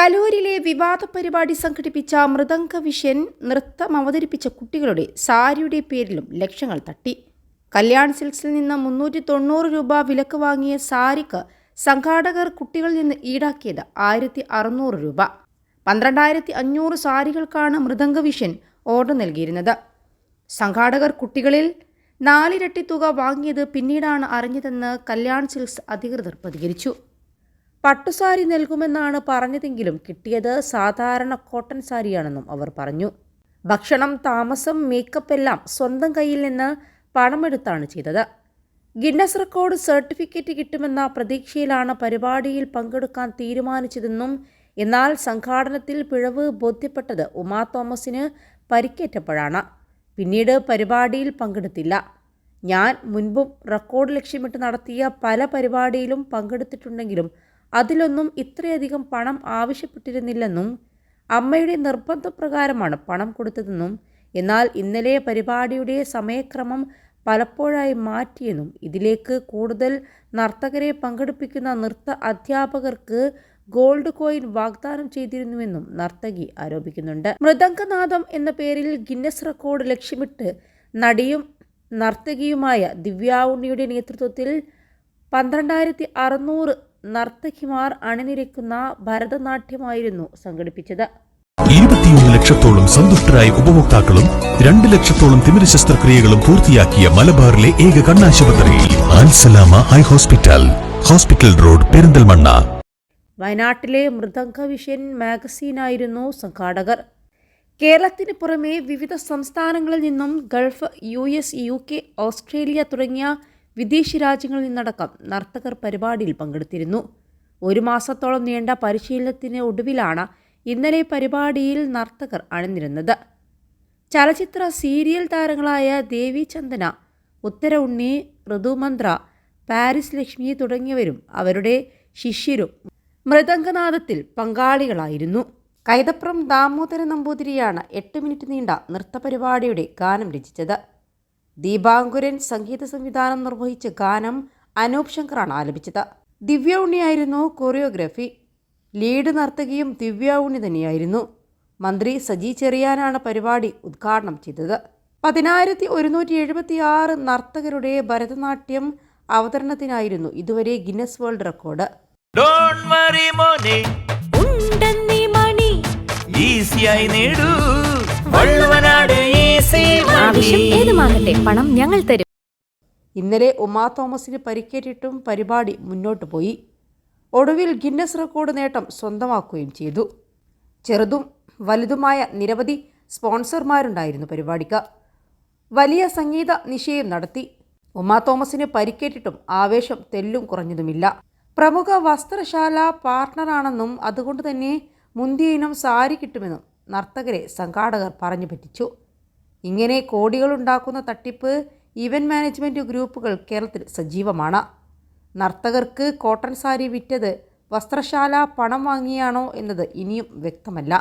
കലൂരിലെ വിവാദ പരിപാടി സംഘടിപ്പിച്ച മൃദംഗ വിഷ്യൻ നൃത്തം അവതരിപ്പിച്ച കുട്ടികളുടെ സാരിയുടെ പേരിലും ലക്ഷങ്ങൾ തട്ടി. കല്യാൺ സിൽക്സിൽ നിന്ന് 390 രൂപ വിലക്ക് വാങ്ങിയ സാരിക്ക് സംഘാടകർ കുട്ടികളിൽ നിന്ന് ഈടാക്കിയത് 1600 രൂപ. 12,500 സാരികൾക്കാണ് മൃദംഗ വിഷ്യൻ ഓർഡർ നൽകിയിരുന്നത്. സംഘാടകർ കുട്ടികളിൽ 4 ഇരട്ടി തുക വാങ്ങിയത് പിന്നീടാണ് അറിഞ്ഞതെന്ന് കല്യാൺ സിൽക്സ് അധികൃതർ പ്രതികരിച്ചു. പട്ടുസാരി നൽകുമെന്നാണ് പറഞ്ഞതെങ്കിലും കിട്ടിയത് സാധാരണ കോട്ടൺ സാരിയാണെന്നും അവർ പറഞ്ഞു. ഭക്ഷണം, താമസം, മേക്കപ്പ് എല്ലാം സ്വന്തം കയ്യിൽ നിന്ന് പണമെടുത്താണ് ചെയ്തത്. ഗിന്നസ് റെക്കോർഡ് സർട്ടിഫിക്കറ്റ് കിട്ടുമെന്ന പ്രതീക്ഷയിലാണ് പരിപാടിയിൽ പങ്കെടുക്കാൻ തീരുമാനിച്ചതെന്നും എന്നാൽ സംഘാടനത്തിൽ പിഴവ് ബോധ്യപ്പെട്ടത് ഉമാ തോമസിന് പരിക്കേറ്റപ്പോഴാണ്. പിന്നീട് പരിപാടിയിൽ പങ്കെടുത്തില്ല. ഞാൻ മുൻപും റെക്കോർഡ് ലക്ഷ്യമിട്ട് നടത്തിയ പല പരിപാടിയിലും പങ്കെടുത്തിട്ടുണ്ടെങ്കിലും അതിലൊന്നും ഇത്രയധികം പണം ആവശ്യപ്പെട്ടിരുന്നില്ലെന്നും അമ്മയുടെ നിർബന്ധപ്രകാരമാണ് പണം കൊടുത്തതെന്നും എന്നാൽ ഇന്നലെ പരിപാടിയുടെ സമയക്രമം പലപ്പോഴായി മാറ്റിയെന്നും ഇതിലേക്ക് കൂടുതൽ നർത്തകരെ പങ്കെടുപ്പിക്കുന്ന നൃത്ത അധ്യാപകർക്ക് ഗോൾഡ് കോയിൻ വാഗ്ദാനം ചെയ്തിരുന്നുവെന്നും നർത്തകി ആരോപിക്കുന്നുണ്ട്. മൃദംഗനാദം എന്ന പേരിൽ ഗിന്നസ് റെക്കോർഡ് ലക്ഷ്യമിട്ട് നടിയും നർത്തകിയുമായ ദിവ്യ ഉണ്ണിയുടെ നേതൃത്വത്തിൽ 12,600 നർത്തകിമാർ അണിനിരക്കുന്ന ഭരതനാട്യമായിരുന്നു സംഘടിപ്പിച്ചത്. 21 ലക്ഷത്തോളം സന്തുഷ്ടരായ ഉപഭോക്താക്കളും 2 ലക്ഷത്തോളം തിമിര ശസ്ത്രക്രിയകളും പൂർത്തിയാക്കിയ മലബാറിലെ ഏക കണ്ണാശുപത്രി Al Salama high hospital, hospital road, Perinthalmanna. വയനാട്ടിലെ മൃദംഗ വിഷ്യൻ മാഗസീനായിരുന്നു സംഘാടകർ. കേരളത്തിന് പുറമെ വിവിധ സംസ്ഥാനങ്ങളിൽ നിന്നും ഗൾഫ്, US, UK, ഓസ്ട്രേലിയ തുടങ്ങിയ വിദേശ രാജ്യങ്ങളിൽ നിന്നടക്കം നർത്തകർ പരിപാടിയിൽ പങ്കെടുത്തിരുന്നു. 1 മാസത്തോളം നീണ്ട പരിശീലനത്തിന് ഒടുവിലാണ് ഇന്നലെ പരിപാടിയിൽ നർത്തകർ അണിനിരുന്നത്. ചലച്ചിത്ര സീരിയൽ താരങ്ങളായ ദേവി ചന്ദന, ഉത്തര ഉണ്ണി, ഋതുമന്ത്ര, പാരിസ് ലക്ഷ്മി തുടങ്ങിയവരും അവരുടെ ശിഷ്യരും മൃദംഗനാദത്തിൽ പങ്കാളികളായിരുന്നു. കൈതപ്രം ദാമോദരൻ നമ്പൂതിരിയാണ് 8 മിനിറ്റ് നീണ്ട നൃത്തപരിപാടിയുടെ ഗാനം രചിച്ചത്. ദീപാങ്കുരൻ സംഗീത സംവിധാനം നിർവഹിച്ച ഗാനം അനൂപ് ശങ്കറാണ് ആലപിച്ചത്. ദിവ്യ ഉണ്ണിയായിരുന്നു കൊറിയോഗ്രാഫി. ലീഡ് നർത്തകിയും ദിവ്യ ഉണ്ണി തന്നെയായിരുന്നു. മന്ത്രി സജി ചെറിയാനാണ് പരിപാടി ഉദ്ഘാടനം ചെയ്തത്. 10,176 നർത്തകരുടെ ഭരതനാട്യം അവതരണത്തിനായിരുന്നു ഇതുവരെ ഗിന്നസ് വേൾഡ് റെക്കോർഡ്. പണം ഞങ്ങൾ തരും. ഇന്നലെ ഉമാ തോമസിന് പരിക്കേറ്റിട്ടും പരിപാടി മുന്നോട്ട് പോയി. ഒടുവിൽ ഗിന്നസ് റെക്കോർഡ് നേട്ടം സ്വന്തമാക്കുകയും ചെയ്തു. ചെറുതും വലുതുമായ നിരവധി സ്പോൺസർമാരുണ്ടായിരുന്നു പരിപാടിക്ക്. വലിയ സംഗീത നിശയും നടത്തി. ഉമാ തോമസിന് പരിക്കേറ്റിട്ടും ആവേശം തെല്ലും കുറഞ്ഞതുമില്ല. പ്രമുഖ വസ്ത്രശാല പാർട്ട്ണറാണെന്നും അതുകൊണ്ട് തന്നെ മുന്തിയ ഇനം സാരി കിട്ടുമെന്നും നർത്തകരെ സംഘാടകർ പറഞ്ഞു പറ്റിച്ചു. ഇങ്ങനെ കോടികളുണ്ടാക്കുന്ന തട്ടിപ്പ് ഇവന്റ് മാനേജ്മെൻറ്റ് ഗ്രൂപ്പുകൾ കേരളത്തിൽ സജീവമാണ്. നർത്തകർക്ക് കോട്ടൺ സാരി വിറ്റത് വസ്ത്രശാല പണം വാങ്ങിയാണോ എന്നത് ഇനിയും വ്യക്തമല്ല.